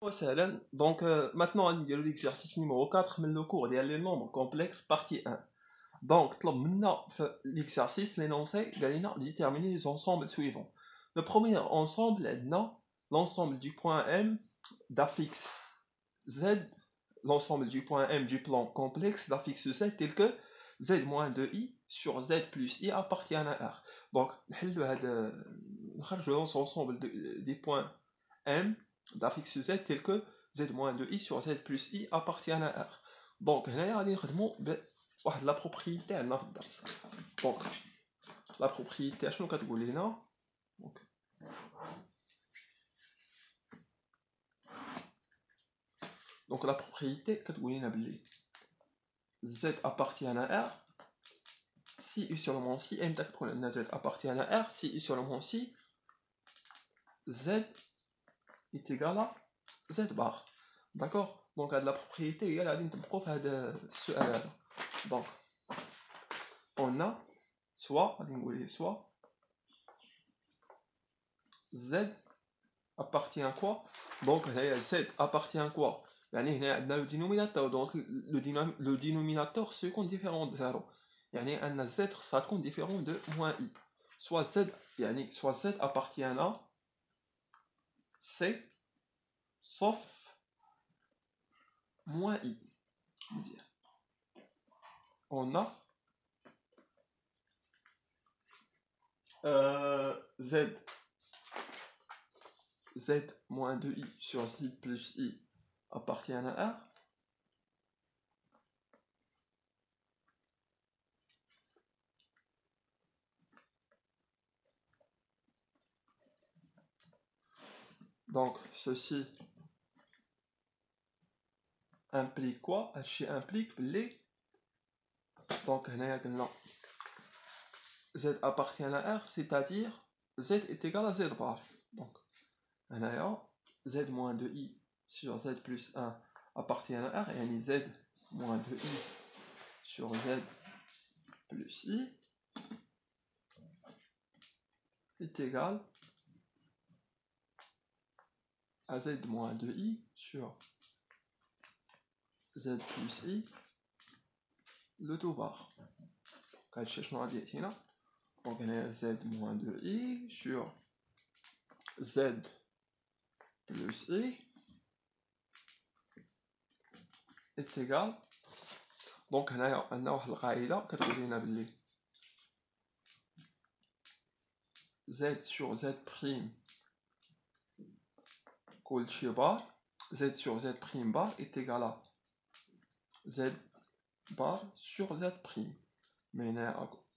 وسهلا دونك maintenant نديرو l'exercice numéro 4 من le cours ديال les nombres complexes partie 1 donc طلب منا في l'exercice l'énoncé قال لنا déterminer les ensembles suivants. Le premier ensemble عندنا l'ensemble du point M d'affixe Z, l'ensemble du point M du plan complexe d'affixe Z tel que Z-2i sur Z plus i appartient à R. Donc نخرجوا l'ensemble des points M d'affixe Z tel que Z-2i sur Z plus i appartient à R. Donc هنايا غادي نخدموا بواحد لا بروبريتي عندنا في الدرس. دونك لا بروبريتي شنو كتقول لنا؟ Donc la propriété كتقول لنا بلي Z appartient à R si U sur le moins si M تكون عندنا Z appartient à R si U sur le moins si Z est égal à Z bar. D'accord? Donc la propriété هي اللي غادي نطبقوا في هذا السؤال هذا. Donc on a soit غادي نقول soit Z appartient à quoi? Donc Z appartient à quoi? يعني هنا عندنا le dénominateur, donc le dénominateur se compte différent de 0. يعني أن Z ça compte différent de moins I. Soit Z يعني soit Z appartient à C sauf moins I. On a Z moins 2I sur Z plus I appartient à R. Donc ceci implique quoi? H implique les. Donc Z appartient à R, c'est-à-dire Z est égal à Z bar. Donc Z moins 2i sur Z plus 1 appartient à R, et Z moins 2i sur Z plus I est égal à Z moins 2i sur Z plus I le tout bar. Donc donc Z moins 2i sur Z plus I est égal. Donc هنايا عندنا واحد القاعدة كتقول لنا بلي Z sur Z prime كلشي بار Z sur Z prime bar est égal à Z bar sur Z prime. Mais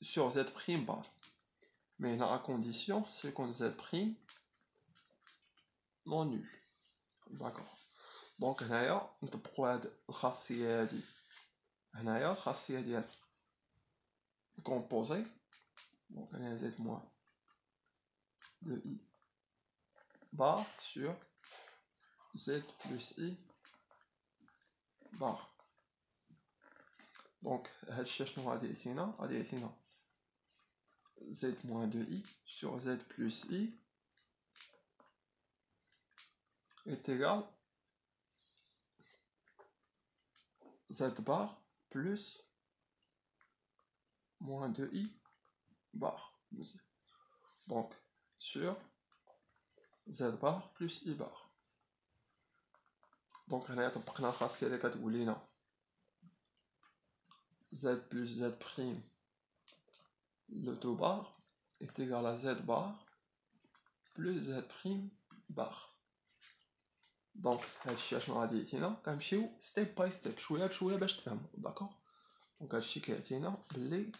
sur Z prime bar. Mais là, à condition, c'est qu'on Z prime non nul. D'accord. Donc, هنايا نطبقوا هاد الخاصية هادي. هنايا الخاصية ديال composé. Donc, هنايا Z moins 2i bar sur Z plus I bar. Donc, هادشي شنو غادي يعطينا؟ غادي يعطينا Z moins 2i sur Z plus I est égal Z bar plus moins 2i bar. Donc, sur Z bar plus I bar. Donc, هنايا طبقنا الخاصية اللي كتقول لنا Z plus Z prime le tout bar est égal à Z bar plus Z prime bar. Donc, هادشي شنو غادي يعطينا؟ كنمشيو ستيب باي ستيب شويه بشويه باش تفهموا. داكوغ؟ دونك هادشي كيعطينا بلي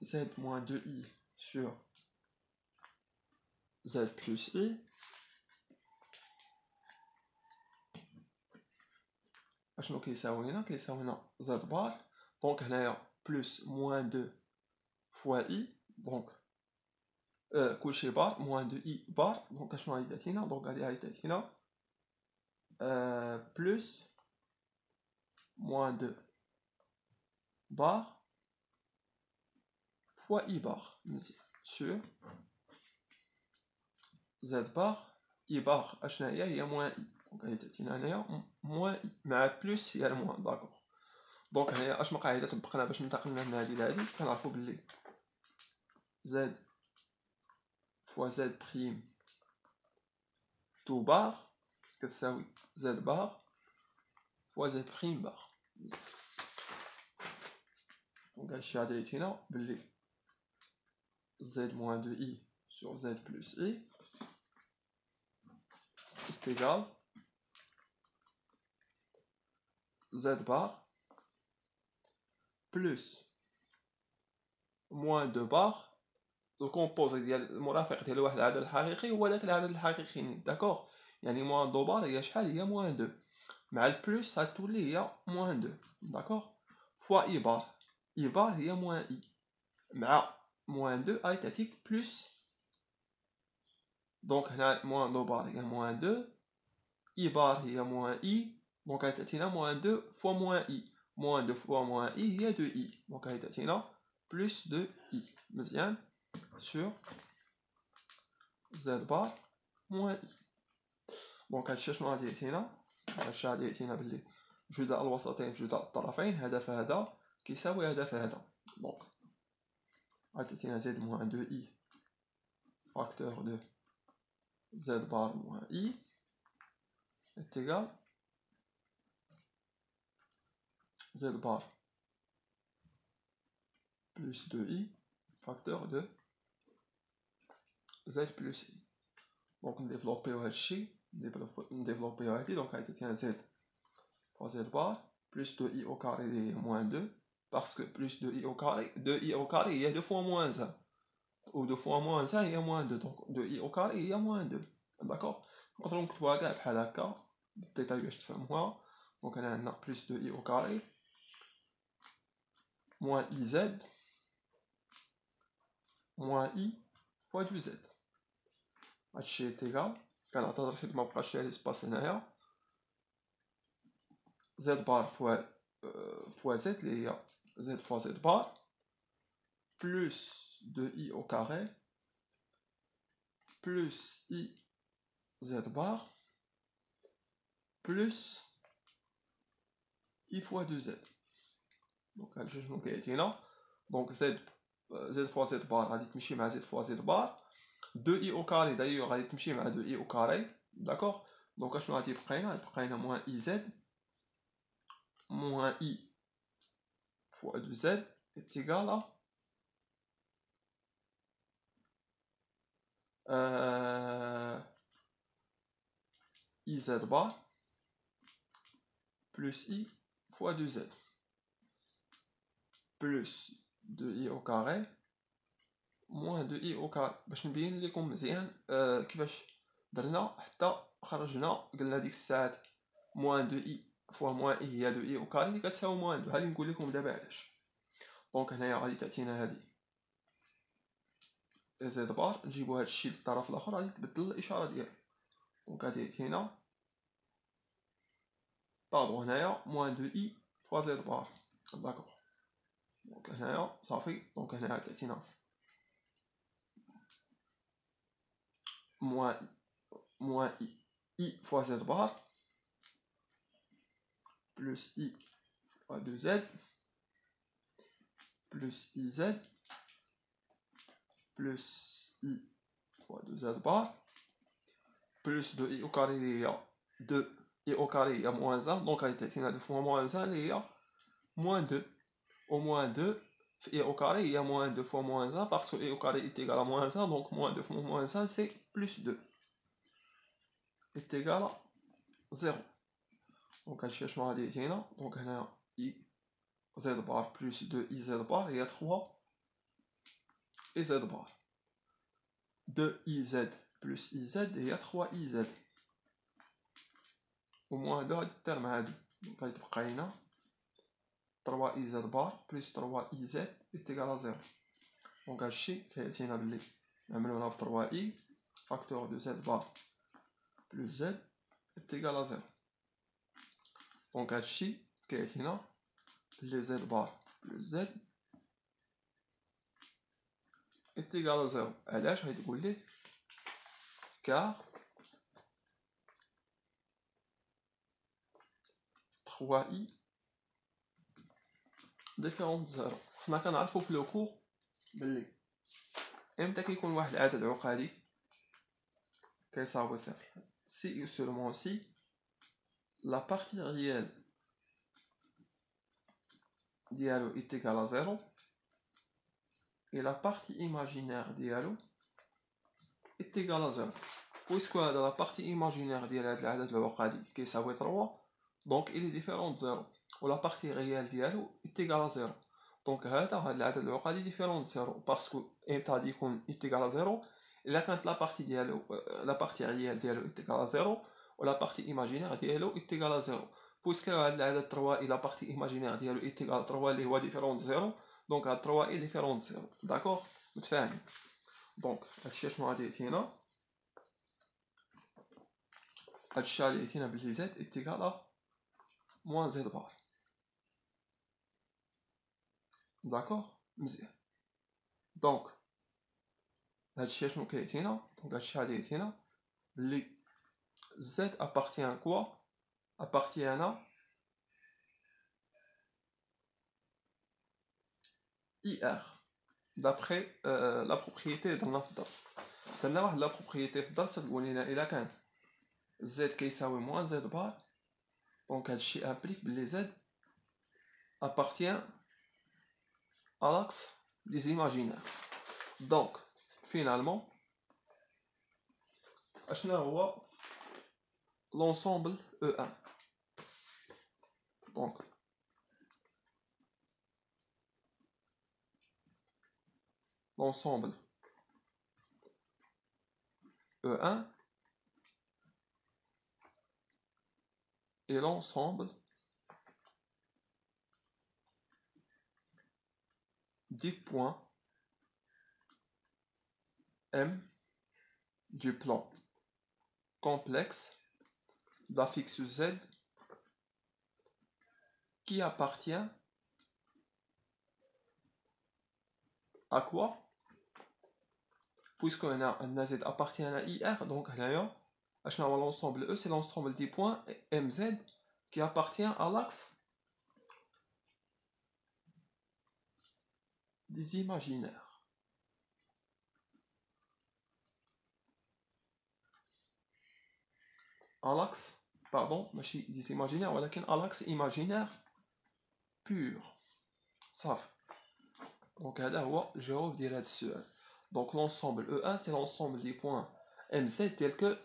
Z moins 2i sur Z plus I اشنو كيساوينا؟ كيساوينا Z bar. دونك هنايا plus moins 2 fois I. دونك كلشي بار moins 2i bar. دونك اشنو غادي تعطينا؟ دونك غادي تعطينا plus moins 2 bar fois I bar sur Z bar I bar اشنا هي moins I دونك هي تاتينا هنايا moins I مع بلس هي الموان داكور دونك هنايا اش من قاعده طبقنا باش انتقلنا من هذه لهذه كنعرفوا بلي Z fois Z prime tout bar كتساوي Z bar fois Z prime bar دونك هادشي غادي يعطينا بلي Z moins 2I sur Z plus I est égal Z bar plus moins 2 bar الكومبوزي ديال المرافق ديال واحد العدد الحقيقي هو داك العدد الحقيقي داكوغ يعني موان دو بار هي شحال هي موان 2 مع البلوس غتولي هي موان 2 داكوغ فوا اي بار اي بار هي موان اي مع موان 2 غادي تعطيك بلوس دونك هنا موان دو بار هي موان 2 اي بار هي موان اي دونك غادي تعطينا موان 2 فوا موان اي موان 2 فوا موان اي هي 2 اي دونك غادي تعطينا بلوس 2 اي مزيان sur Z bar moins I دونك هادشي شنو غادي يعطينا هادشي غادي يعطينا بلي جداء الوسطين في جداء الطرفين هذا فهذا كيساوي هذا فهذا دونك غادي تعطينا Z moins 2I facteur de Z bar moins I est égal Z bar plus 2I facteur de Z plus I دونك نديفلوبيو هادشي نديفلوبيو هادي دونك غادي تعطينا Z fois Z bar plus 2I au carré est moins 2 parce que plus 2I au carré 2I au carré il y a 2 fois moins 1 ou 2 fois moins 1 il y a moins 2 donc 2I au carré il y a moins 2 d'accord نقدروا نكتبوها كاع بحال هكا بالديتاي باش تفهموها دونك هنا عندنا plus 2I au carré moins IZ moins I fois 2Z هادشي تيغال كنعتذر حيت مبقاش لي سباس هنايا Z bar fois Z اللي هي Z fois Z bar plus 2I au carré plus I Z bar plus I fois 2Z دونك هادشي شنو كيعطينا دونك Z fois Z bar غادي تمشي مع Z fois Z bar 2I au carré d'ailleurs غادي تمشي مع 2I au carré d'accord دونك اشنو غادي يبقى لنا moins IZ moins I fois 2Z est égal à IZ bar plus I fois 2Z plus 2I au carré moins 2I au carré باش نبين لكم مزيان كيفاش درنا حتى خرجنا قلنا ديك الساعات moins 2I فوا موان اي هي 2 اي او كاري اللي كتساوي موان 2 غادي نقول لكم دابا علاش دونك هنايا غادي تعطينا هادي زد بار نجيبو هادشي للطرف الاخر غادي تبدل الاشاره ديالو دونك غادي يعطينا باردون هنايا موان 2 اي فوا زد بار داكوغ دونك هنايا صافي دونك هنايا تعطينا موان اي فوا زد بار plus I fois 2Z plus IZ plus I fois 2Z bar plus 2I au carré il y a 2I au carré il y a moins 1 donc il y a 2 fois moins 1 il y a moins 2 au moins 2 I au carré il y a moins 2 fois moins 1 parce que I au carré est égal à moins 1 donc moins 2 fois moins 1 c'est plus 2 est égal à 0 دونك هادشي شنو غادي يعطينا دونك هنا اي زد بار بلس 2 اي زد بار هي 3 اي زد بار 2 اي زد بلس اي زد هي 3 اي زد و موان 2 غادي دير مع هادو دونك غادي تبقى لينا 3 اي زد بار بلس 3 اي زد ايكال 0 دونك هادشي كيعطينا بلي نعملوها ب 3 اي فاكتور دو زد بار بلس زد ايكال 0 دونك هادشي كيعطينا بلي زد بار بلس زد est égal à 0. علاش غادي تقول لي car 3i différent de 0. حنا كنعرفوا في لو كور بلي امتى كيكون واحد العدد عقدي كيساوي صفر si et seulement si la partie réelle ديالو est égale à 0 et la partie imaginaire ديالو est égale à 0. puisque هذا la partie imaginaire ديال هذا العدد العقدي كيساوي 3 donc il est différent de 0 و la partie réelle ديالو est égale à 0. donc هذا العدد العقدي différent de 0 parce que امتى غادي يكون est égal à 0 الا كانت la partie ديالو la partie réelle ديالو est égal à 0 و la partie imaginaire ديالو est égal à 0. puisque هذا العدد 3 et la partie imaginaire ديالو est égal à 3 اللي هو différent de 0 donc هاد 3 est différent de 0. d'accord متفاهمين؟ donc هادشي شنو غادي يعطينا هادشي غادي يعطينا بلي z est égal à moins z bar. d'accord مزيان دونك هادشي شنو كيعطينا دونك هادشي غادي يعطينا بلي z appartient à quoi appartient à IR d'après la propriété درنا في الدرس درنا واحد لا propriété في الدرس تقول لنا الا كان z كيساوي moins z bar دونك هادشي implique بلي z appartient à l'axe des imaginaires. donc finalement اشنا هو l'ensemble E1 donc l'ensemble E1 et l'ensemble des points M du plan complexe d'affixe Z qui appartient à quoi puisque un Z appartient à IR donc l'ensemble E c'est l'ensemble des points MZ qui appartient à l'axe des imaginaires. À l'axe, pardon, des imaginaires, ولكن à l'axe imaginaire pur. صافي. donc هذا هو الجواب ديال هذا السؤال. donc l'ensemble E1 c'est l'ensemble des points MZ tels que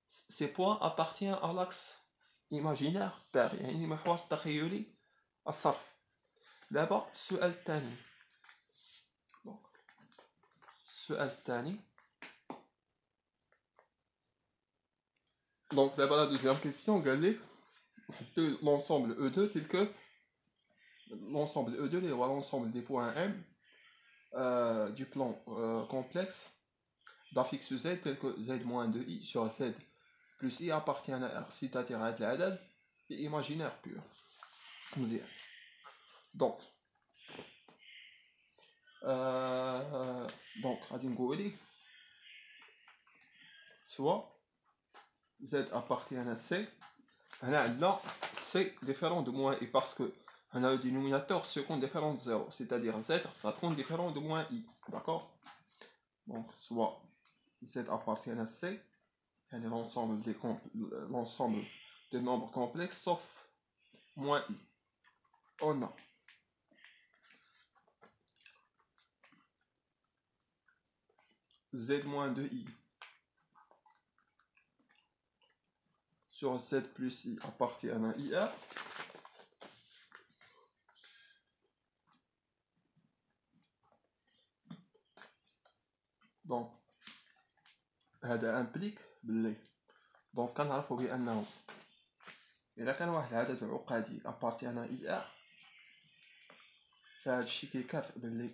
ces points appartiennent à l'axe imaginaire pair يعني محور التخيلي الصرف. دابا السؤال الثاني السؤال الثاني donc d'abord la deuxième question قال لي l'ensemble E2 tel que l'ensemble E2 est l'ensemble des points M du plan complexe d'affixe Z tel que Z-2i sur Z plus i appartient à R c'est-à-dire à العدد imaginaire pur. مزيان donc غادي نقول لك soit Z appartient à C هنا عندنا C différent de moins i parce que on a le dénominateur second différent de 0 c'est-à-dire Z ça prend différent de moins i. d'accord donc soit Z appartient à C يعني l'ensemble des nombres complexes sauf moins i. on a Z-2i sur Z plus i appartient à IR donc هذا implique بلي donc كنعرفوا بانه الا كان واحد العدد عقدي appartient à IR فهاد الشيء كيكافئ بلي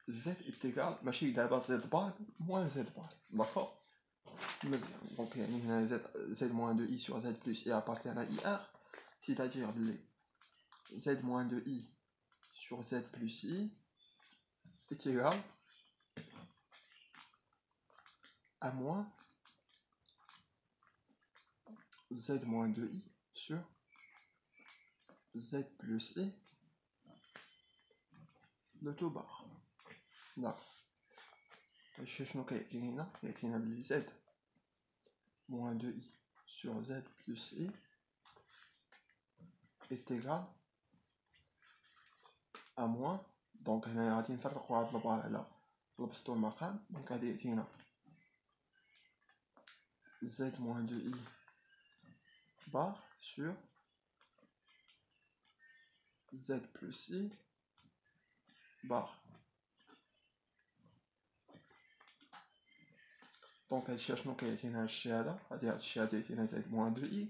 Z est égal ماشي دابا Z bar moins Z bar. d'accord مزيان دونك يعني هنا Z moins 2i sur Z plus i appartient à IR c'est-à-dire بلي Z moins 2i sur Z plus i est égal A moins Z moins 2i sur Z plus I, le tout bar. D'accord. شنو كيعطيني هنا؟ كيعطينا بلي Z moins 2i sur Z plus I est égal à moins. دونك هنايا غادي نفرقو هاد البار على البسط والمقام. دونك غادي يعطينا Z moins 2i bar sur Z plus I bar. دونك هادشي شنو كيعطينا هادشي هذا؟ غادي هادشي هذا يعطينا Z moins 2i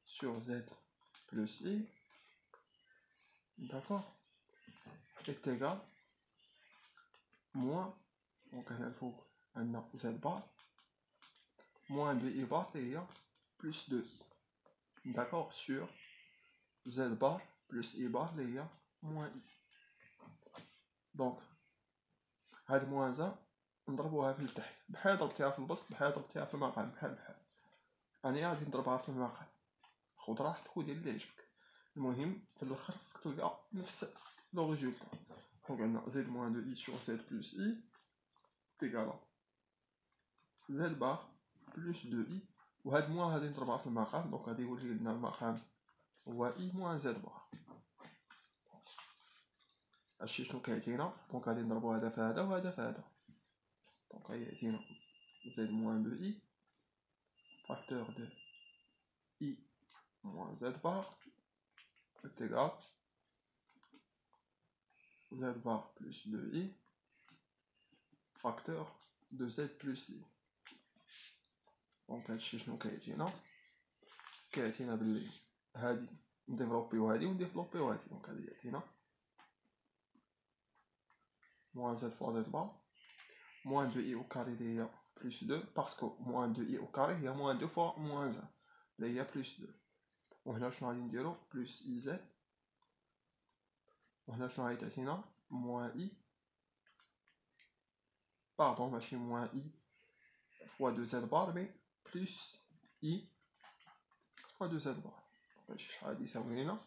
sur Z plus I, d'accord, est égal moins, donc هنا الفوق عندنا Z bar moins 2i bar اللي هي plus 2i, d'accord, sur Z bar plus I bar اللي هي moins I. دونك هاد موانزة نضربوها في التحت، بحال ضربتيها في البسط بحال ضربتيها في المقام، بحال أنا غادي نضربها في المقام. خذ راحتك ودير اللي يعجبك، المهم في الاخر خصك تلقى نفس لو ريزولطا. دونك عندنا Z moins 2i sur Z plus I égal Z bar plus 2i، وهاد موان غادي نضربها في المقام. دونك غادي يولي لنا المقام هو I moins Z bar. هادشي شنو كيعطينا؟ دونك غادي نضربو هذا في هذا وهذا في هذا. دونك غيعطينا Z moins 2i facteur de I moins Z bar est égal Z bar plus 2i facteur de Z plus I. دونك هادشي شنو كيعطينا؟ كيعطينا بلي هادي نديفلوبيو هادي ونديفلوبيو هادي. دونك هادي يعطينا moins Z fois Z bar moins 2i au carré اللي هي plus 2 باسكو moins 2i au carré هي moins 2 fois moins 1 اللي هي plus 2. وهنا شنو غادي نديرو plus iz، وهنا شنو غادي تعطينا moins i باردون ماشي moins i fois 2z bar مي plus i fois 2z bar. هادشي شحال غادي يساوي لينا؟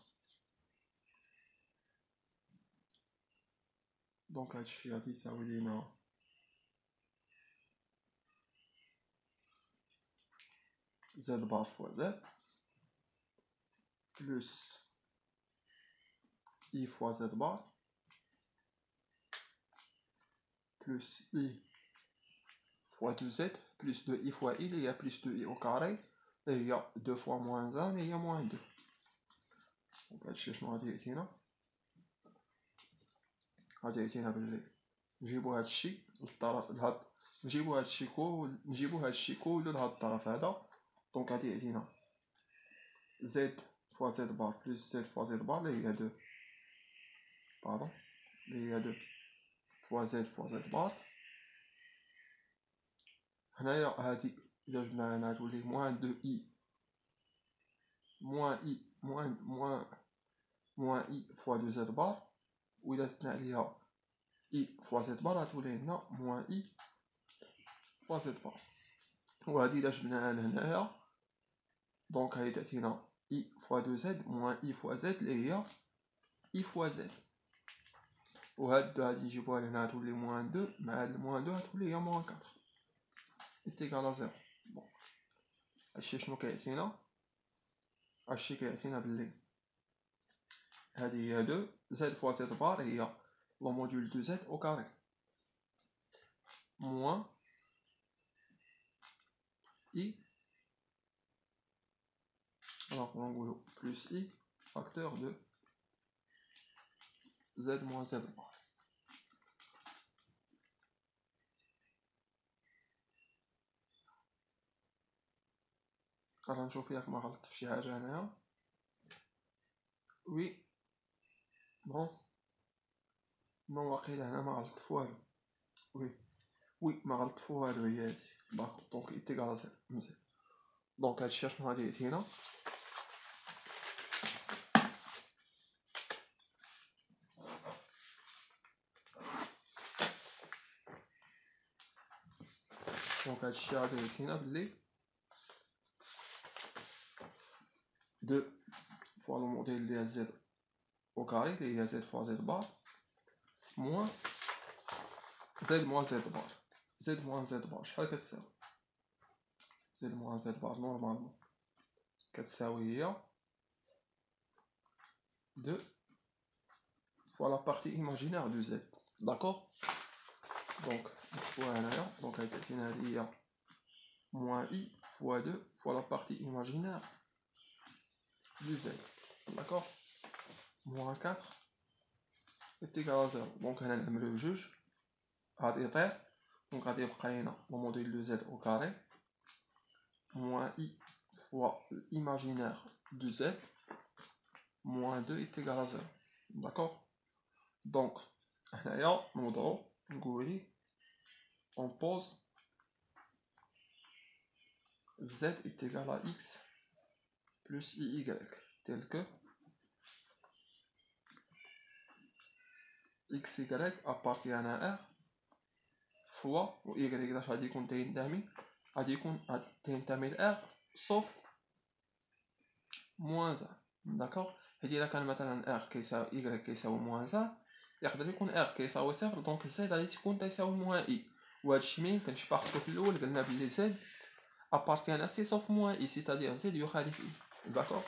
دونك هادشي غادي يساوي لينا z bar fois z plus i fois z bar plus i fois 2z plus 2i fois i اللي هي plus 2i au carré اللي هي 2 fois moins 1 اللي هي moins 2. دونك هادشي شنو غادي يعطينا؟ غادي يعطينا بلي نجيبو هادشي للطرف لهاد، نجيبو هادشي كولو لهاد الطرف هذا. دونك غادي يعطينا z fois z bar plus z fois z bar اللي هي 2 باردون اللي هي 2 fois z fois z bar. هنايا هادي إلا جبنا هنا تولي moins 2i moins i fois 2z bar، وإلا زدنا عليها i fois z bar غتولي لنا moins i fois z bar. وهادي إلا جبناها لهنايا دونك هادي تعطينا i fois 2z moins i fois z اللي هي i fois z. وهاد غادي نجيبوها لهنا تولي moins 2 مع هاد moins 2 غتولي هي moins 4 est égal à 0. دونك هادشي شنو كيعطينا؟ هادشي كيعطينا بلي هادي هي 2 z fois z bar هي لو موديول 2z au carré moins i alors on va plus i facteur de z moins z bar. غادي نشوف ياك ما غلطت في شي حاجه هنايا. وي بون نو واقيلا هنا ما غلطت في والو. وي ما غلطت في والو هي هادي داكور. دونك إيتيغال زيرو مزيان. دونك هادشي شنو غادي يعطينا؟ Donc هادشي غادي يعطينا بلي 2 فوا لو موديل ديال زد au carré اللي هي z fois z bar moins z moins z bar z moins z bar شحال كتساوي z moins z bar نورمالمون كتساوي هي 2 fois la partie imaginaire de z, d'accord. Donc voilà, donc il y a moins i fois 2 fois la partie imaginaire de z, d'accord. Moins 4 est égal à 0. Donc on a le juge à terre, donc à dire le modèle de z au carré moins i fois l'imaginaire de z moins 2 est égal à 0, d'accord. Donc on pose z est égal à x plus iy, tel que xy appartient à r fois و y داش غادي يكون تينتمي ل r sauf moins 1, d'accord. حيت الا كان مثلا r كيساوي y كيساوي moins 1 يقدر يكون r كيساوي صفر، دونك z غادي تكون تساوي moins i، وهادشي ميمكنش باسكو في الاول قلنا بلي z appartient à c sauf moins i، c'est-à-dire z يخالف i، d'accord.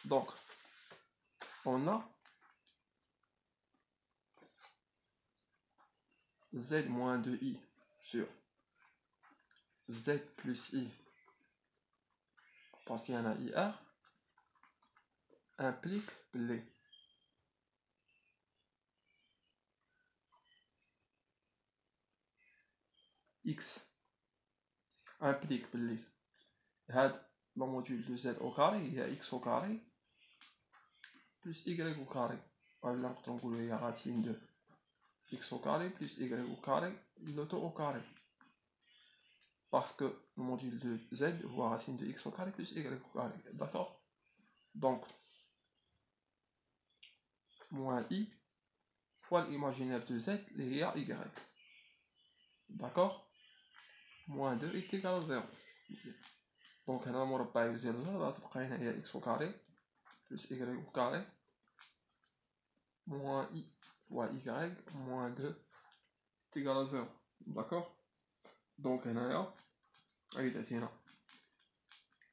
Donc on a z moins 2i sur z plus i appartient à ir implique les x implique les le module de z au carré, il y a x au carré plus y au carré. Alors il y a racine de x au carré plus y au carré, le tout au carré. Parce que le module de z voit racine de x au carré plus y au carré, d'accord. Donc moins i fois l'imaginaire de z, il y a y, d'accord. Moins 2 est égal à 0. Donc on a مربع يزيد لا تبقى هنا هي x au carré plus y au carré moins i fois y moins 2 est égal à 0, d'accord. Donc هنايا غادي تعطينا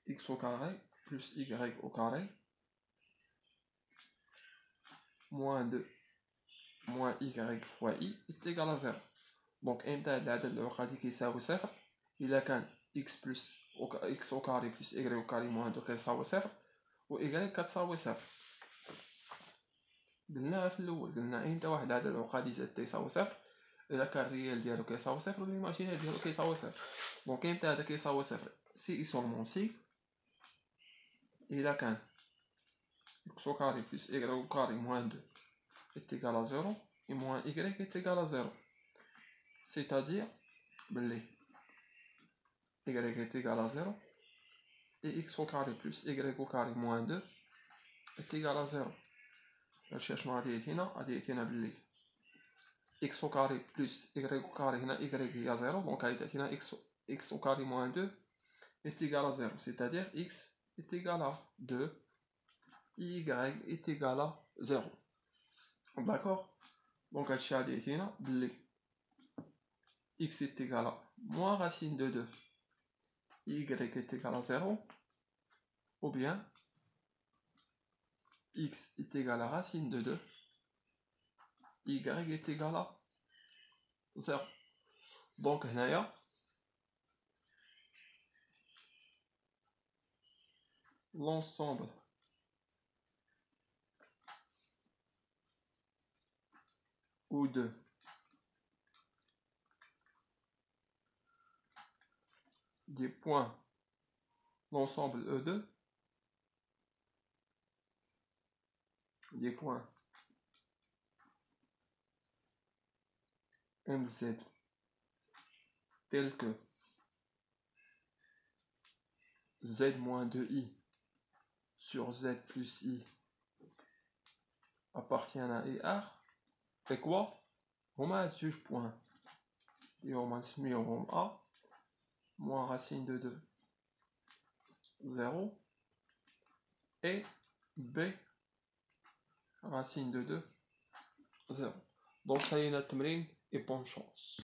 x au carré plus y au carré moins 2 moins y fois i est égal à 0. Donc امتى هاد العدد العقدي كيساوي صفر؟ إلا كان x au carré plus y au carré moins 2 كيساوي صفر و y كتساوي صفر. قلناها في الاول، قلنا امتى واحد العدد العقدي زاد تيساوي صفر؟ الا كان الريال ديالو كيساوي صفر والإيماجينير ديالو كيساوي صفر. دونك امتى هذا كيساوي صفر؟ سي اي سولمون سي الا كان x au carré plus y au carré moins 2 est égal à 0 et moins y est égal à 0. C'est-à-dire بلي y est égal à 0 et x au carré plus y au carré moins 2 est égal à 0. هادشي اشنو غادي يعطينا؟ غادي يعطينا بلي x au carré plus y au carré هنا y هي 0، دونك غادي تعطينا x au carré moins 2 est égal à 0. C'est-à-dire x est égal à 2 y est égal à 0, d'accord. Donc هادشي غادي يعطينا بلي x est égal à moins racine de 2 y est égal à 0 ou bien x est égal à racine de 2 y est égal à 0. Donc هنايا l'ensemble ou de des points, l'ensemble E2 des points MZ tels que Z moins 2i sur Z plus i appartiennent à IR c'est quoi؟ هما هاد جوج بوان اللي هما نسميوهم A moins racine de 2, 0, et b racine de 2, 0. Donc ça y est notre tmrine et bonne chance.